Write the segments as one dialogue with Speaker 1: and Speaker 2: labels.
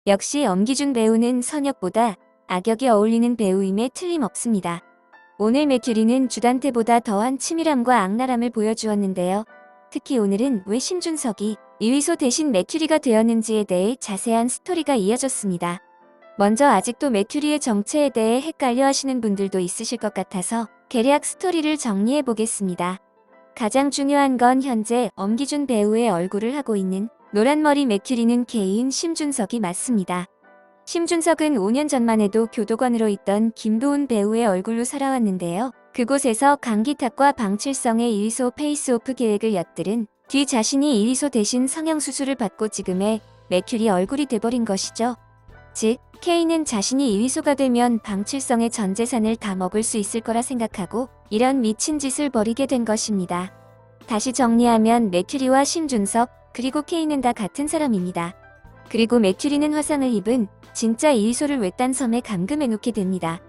Speaker 1: 역시 엄기준 배우는 선역보다 악역이 어울리는 배우임에 틀림없습니다. 오늘 메큐리는 주단태보다 더한 치밀함과 악랄함을 보여주었는데요. 특히 오늘은 왜 심준석이 이위소 대신 메큐리가 되었는지에 대해 자세한 스토리가 이어졌습니다. 먼저 아직도 메큐리의 정체에 대해 헷갈려 하시는 분들도 있으실 것 같아서 대략 스토리를 정리해 보겠습니다. 가장 중요한 건 현재 엄기준 배우의 얼굴을 하고 있는 노란머리 메큐리는 K인 심준석이 맞습니다. 심준석은 5년 전만 해도 교도관으로 있던 김도훈 배우의 얼굴로 살아왔는데요. 그곳에서 강기탁과 방칠성의 이위소 페이스오프 계획을 엿들은 뒤 자신이 이위소 대신 성형수술을 받고 지금의 메큐리 얼굴이 돼버린 것이죠. 즉, K는 자신이 이위소가 되면 방칠성의 전 재산을 다 먹을 수 있을 거라 생각하고 이런 미친 짓을 벌이게 된 것입니다. 다시 정리하면 메큐리와 심준석 그리고 K는 다 같은 사람입니다. 그리고 메큐리는 화상을 입은 진짜 이위소를 외딴 섬에 감금해 놓게 됩니다.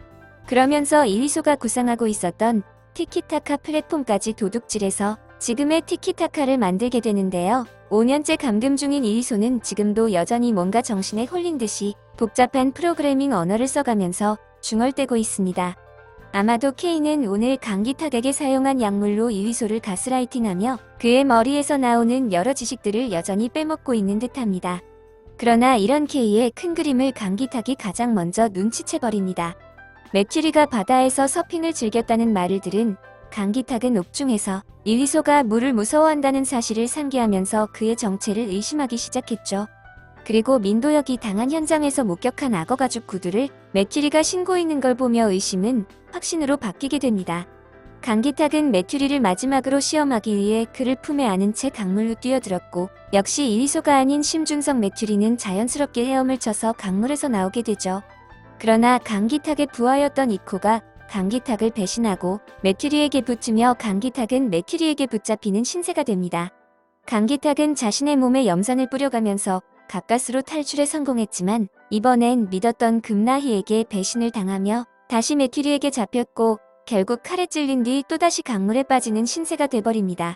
Speaker 1: 그러면서 이위소가 구상하고 있었던 티키타카 플랫폼까지 도둑질해서 지금의 티키타카를 만들게 되는데요. 5년째 감금 중인 이위소는 지금도 여전히 뭔가 정신에 홀린 듯이 복잡한 프로그래밍 언어를 써가면서 중얼대고 있습니다. 아마도 K는 오늘 강기탁에게 사용한 약물로 이위소를 가스라이팅하며 그의 머리에서 나오는 여러 지식들을 여전히 빼먹고 있는 듯합니다. 그러나 이런 K의 큰 그림을 강기탁이 가장 먼저 눈치채버립니다. 메큐리가 바다에서 서핑을 즐겼다는 말을 들은 강기탁은 옥중에서 이위소가 물을 무서워한다는 사실을 상기하면서 그의 정체를 의심하기 시작했죠. 그리고 민도혁이 당한 현장에서 목격한 악어 가죽 구두를 메큐리가 신고 있는 걸 보며 의심은 확신으로 바뀌게 됩니다. 강기탁은 메큐리를 마지막으로 시험하기 위해 그를 품에 안은 채 강물로 뛰어들었고 역시 이위소가 아닌 심준석 메큐리는 자연스럽게 헤엄을 쳐서 강물에서 나오게 되죠. 그러나 강기탁의 부하였던 이코가 강기탁을 배신하고 메큐리에게 붙으며 강기탁은 메큐리에게 붙잡히는 신세가 됩니다. 강기탁은 자신의 몸에 염산을 뿌려가면서 가까스로 탈출에 성공했지만 이번엔 믿었던 금나희에게 배신을 당하며 다시 메큐리에게 잡혔고 결국 칼에 찔린 뒤 또다시 강물에 빠지는 신세가 돼버립니다.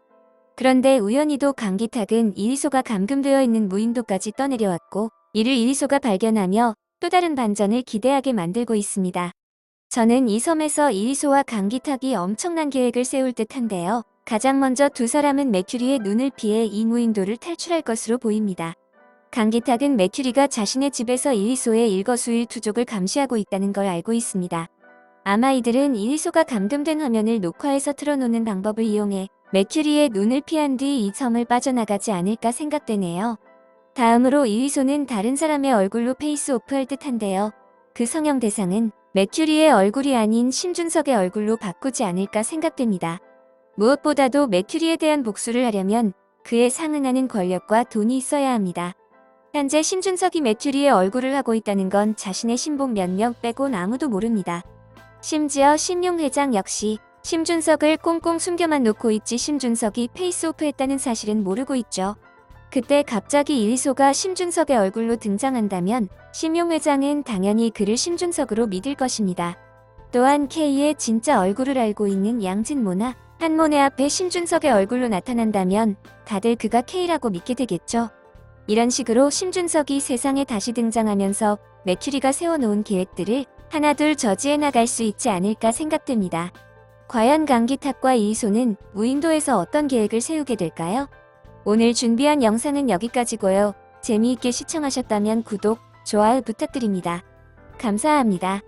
Speaker 1: 그런데 우연히도 강기탁은 이위소가 감금되어 있는 무인도까지 떠내려왔고 이를 이위소가 발견하며 또 다른 반전을 기대하게 만들고 있습니다. 저는 이 섬에서 이위소와 강기탁이 엄청난 계획을 세울 듯한데요. 가장 먼저 두 사람은 메큐리의 눈을 피해 이 무인도를 탈출할 것으로 보입니다. 강기탁은 메큐리가 자신의 집에서 이위소의 일거수일투족을 감시하고 있다는 걸 알고 있습니다. 아마 이들은 이위소가 감금된 화면을 녹화해서 틀어놓는 방법을 이용해 메큐리의 눈을 피한 뒤 이 섬을 빠져나가지 않을까 생각되네요. 다음으로 이위소는 다른 사람의 얼굴로 페이스오프할 듯한데요. 그 성형 대상은 메큐리의 얼굴이 아닌 심준석의 얼굴로 바꾸지 않을까 생각됩니다. 무엇보다도 메큐리에 대한 복수를 하려면 그에 상응하는 권력과 돈이 있어야 합니다. 현재 심준석이 메큐리의 얼굴을 하고 있다는 건 자신의 신복 몇 명 빼곤 아무도 모릅니다. 심지어 심용 회장 역시 심준석을 꽁꽁 숨겨만 놓고 있지 심준석이 페이스오프 했다는 사실은 모르고 있죠. 그때 갑자기 이위소가 심준석의 얼굴로 등장한다면 심용 회장은 당연히 그를 심준석으로 믿을 것입니다. 또한 K의 진짜 얼굴을 알고 있는 양진모나 한모네 앞에 심준석의 얼굴로 나타난다면 다들 그가 K라고 믿게 되겠죠. 이런 식으로 심준석이 세상에 다시 등장하면서 메큐리가 세워놓은 계획들을 하나둘 저지해 나갈 수 있지 않을까 생각됩니다. 과연 강기탁과 이위소는 무인도에서 어떤 계획을 세우게 될까요? 오늘 준비한 영상은 여기까지고요. 재미있게 시청하셨다면 구독, 좋아요 부탁드립니다. 감사합니다.